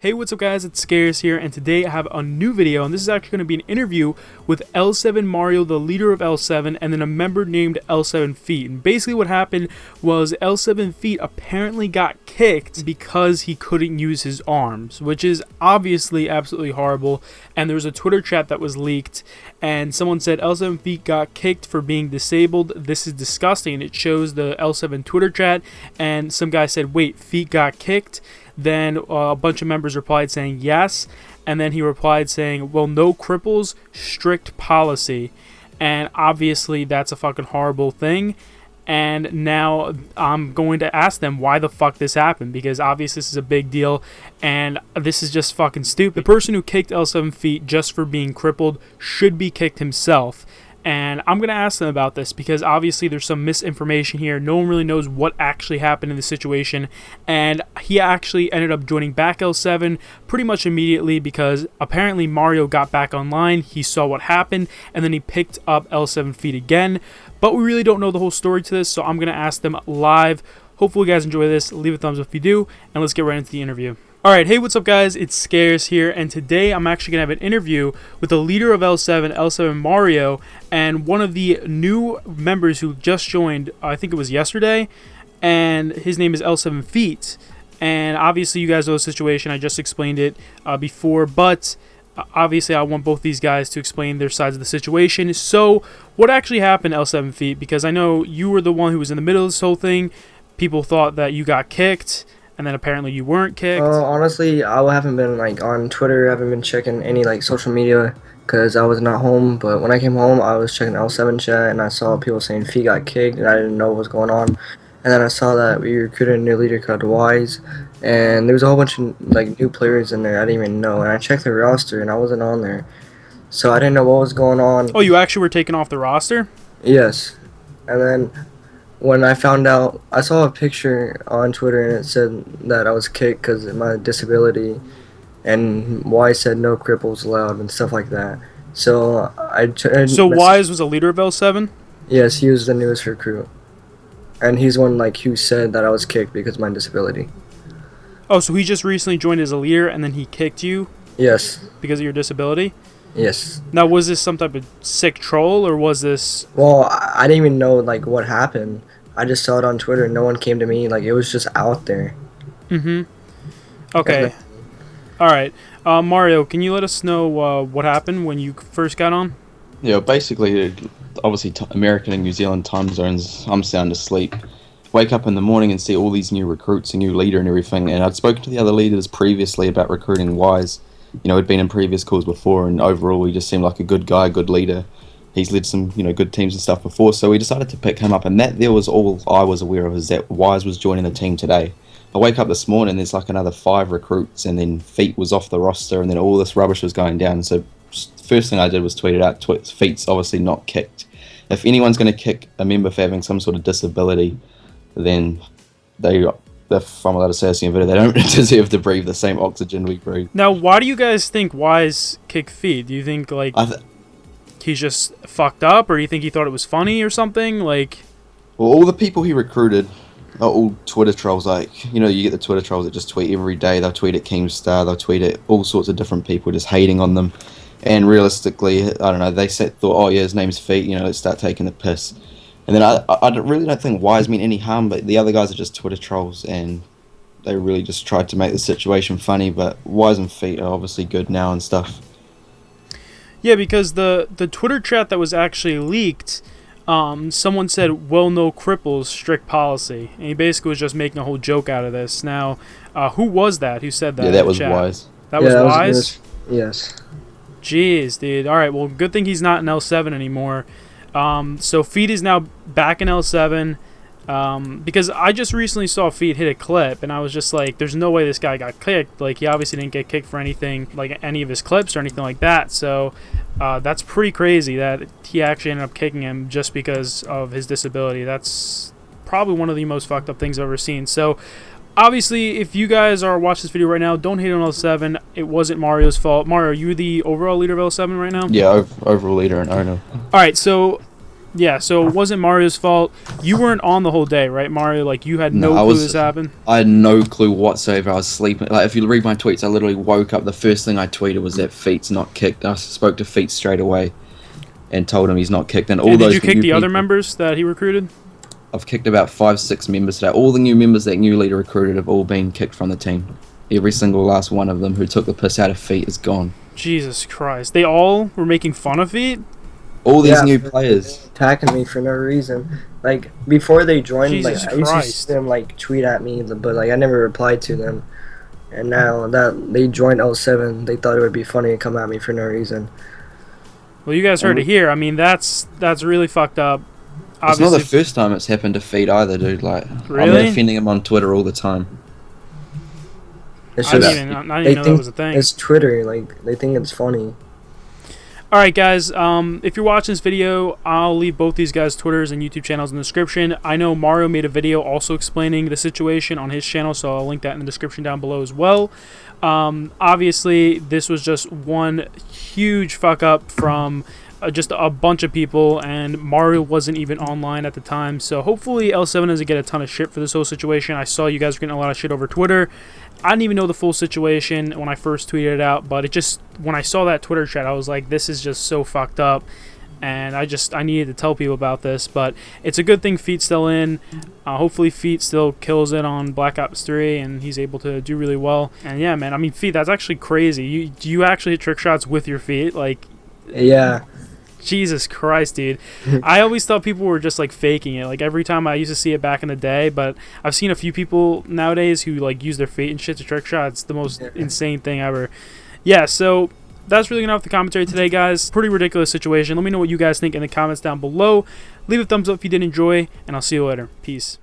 Hey, what's up guys, it's Scares here, and today I have a new video, and this is actually going to be an interview with L7 Mario, the leader of L7, and then a member named L7 Feet. And basically what happened was L7 Feet apparently got kicked because he couldn't use his arms, which is obviously absolutely horrible. And there was a Twitter chat that was leaked, and someone said L7 Feet got kicked for being disabled. This is disgusting. And it shows the L7 Twitter chat, and some guy said, wait, Feet got kicked? Then a bunch of members replied saying yes, and then he replied saying, well, no cripples, strict policy. And obviously that's a fucking horrible thing. And now I'm going to ask them why the fuck this happened, because obviously this is a big deal and this is just fucking stupid. The person who kicked L7 Feet just for being crippled should be kicked himself. And I'm going to ask them about this because obviously there's some misinformation here. No one really knows what actually happened in the situation. And he actually ended up joining back L7 pretty much immediately because apparently Mario got back online. He saw what happened and then he picked up L7 Feet again. But we really don't know the whole story to this, so I'm going to ask them live. Hopefully you guys enjoy this. Leave a thumbs up if you do, and let's get right into the interview. Alright, hey, what's up guys, it's Scares here, and today I'm actually going to have an interview with the leader of L7, L7 Mario, and one of the new members who just joined, I think it was yesterday, and his name is L7 Feet. And obviously you guys know the situation, I just explained it before, but obviously I want both these guys to explain their sides of the situation. So, what actually happened, L7 Feet? Because I know you were the one who was in the middle of this whole thing. People thought that you got kicked, and then apparently you weren't kicked. Honestly, I haven't been on Twitter. I haven't been checking any social media because I was not home. But when I came home, I was checking L7 chat and I saw people saying Feet got kicked, and I didn't know what was going on. And then I saw that we recruited a new leader called Wise, and there was a whole bunch of new players in there I didn't even know. And I checked the roster and I wasn't on there, so I didn't know what was going on. Oh, you actually were taken off the roster? Yes, and then when I found out, I saw a picture on Twitter and it said that I was kicked because of my disability, and Wise said no cripples allowed and stuff like that. So So Wise was a leader of L7? Yes, he was the newest recruit, and he's one who said that I was kicked because of my disability. Oh, so he just recently joined as a leader and then he kicked you? Yes. Because of your disability? Yes. Now, was this some type of sick troll, or was this... Well, I didn't even know what happened. I just saw it on Twitter. No one came to me. It was just out there. Mm-hmm. Okay. Alright. Mario, can you let us know what happened when you first got on? Yeah, basically, obviously American and New Zealand time zones, I'm sound asleep. Wake up in the morning and see all these new recruits, a new leader and everything, and I'd spoken to the other leaders previously about recruiting Wise. You know, he'd been in previous calls before, and overall he just seemed like a good guy, good leader. He's led some, good teams and stuff before, so we decided to pick him up, and that there was all I was aware of, is that Wise was joining the team today. I wake up this morning, there's another 5 recruits, and then Feet was off the roster, and then all this rubbish was going down. So first thing I did was tweet it out. Feet's obviously not kicked. If anyone's going to kick a member for having some sort of disability, then from what I say in the video, they don't deserve to breathe the same oxygen we breathe. Now, why do you guys think Wise kicked Feet? Do you think, he's just fucked up, or do you think he thought it was funny or something? Well, all the people he recruited are all Twitter trolls. You get the Twitter trolls that just tweet every day. They'll tweet at Keemstar, they'll tweet at all sorts of different people just hating on them. And realistically, I don't know, they thought, oh yeah, his name's Feet, let's start taking the piss. And then I really don't think Wise meant any harm, but the other guys are just Twitter trolls, and they really just tried to make the situation funny. But Wise and Feet are obviously good now and stuff. Yeah, because the Twitter chat that was actually leaked, someone said, well, no cripples, strict policy. And he basically was just making a whole joke out of this. Now, who was that? Who said that? Yeah, that was chat? Wise. That was Wise? Yes. Jeez, dude. Alright, well, good thing he's not in L7 anymore. So Feet is now back in L7, because I just recently saw Feet hit a clip, and I was just like, there's no way this guy got kicked. He obviously didn't get kicked for anything, any of his clips or anything like that. So that's pretty crazy that he actually ended up kicking him just because of his disability. That's probably one of the most fucked up things I've ever seen. So obviously, if you guys are watching this video right now, don't hate on L7. It wasn't Mario's fault. Mario, are you the overall leader of L7 right now? Yeah, overall leader and owner. Alright, so Yeah, so it wasn't Mario's fault. You weren't on the whole day, right, Mario? Like, you had no clue this happened? I had no clue whatsoever. I was sleeping. Like, if you read my tweets, I literally woke up. The first thing I tweeted was that Feet's not kicked. I spoke to Feet straight away and told him he's not kicked. And all those. Did you kick the other members that he recruited? I've kicked about 5-6 members today. All the new members that new leader recruited have all been kicked from the team. Every single last one of them who took the piss out of Feet is gone. Jesus Christ. They all were making fun of Feet? All these new players attacking me for no reason. Like, before they joined, Jesus like, I used to see them like tweet at me, but like I never replied to them. And now that they joined L7, they thought it would be funny to come at me for no reason. Well, you guys heard it here. I mean, that's really fucked up. Obviously. It's not the first time it's happened to Feet either, dude. Like, really? I'm defending him on Twitter all the time. It's I just, didn't even know that was a thing. It's Twitter, like, they think it's funny. Alright guys, if you're watching this video, I'll leave both these guys' Twitters and YouTube channels in the description. I know Mario made a video also explaining the situation on his channel, so I'll link that in the description down below as well. Obviously, this was just one huge fuck up from just a bunch of people, and Mario wasn't even online at the time, so hopefully L7 doesn't get a ton of shit for this whole situation. I saw you guys were getting a lot of shit over Twitter. I didn't even know the full situation when I first tweeted it out, but it just, when I saw that Twitter chat, I was like, this is just so fucked up, and I needed to tell people about this. But it's a good thing Feet's still in. Hopefully Feet still kills it on Black Ops 3, and he's able to do really well. And yeah, man, I mean, Feet, that's actually crazy. Do you actually hit trick shots with your feet? Like, yeah. Jesus Christ, dude. I always thought people were just like faking it. Like, every time I used to see it back in the day, but I've seen a few people nowadays who like use their feet and shit to trick shot. It's the most insane thing ever. Yeah, so that's really enough the commentary today, guys. Pretty ridiculous situation. Let me know what you guys think in the comments down below. Leave a thumbs up if you did enjoy, and I'll see you later. Peace.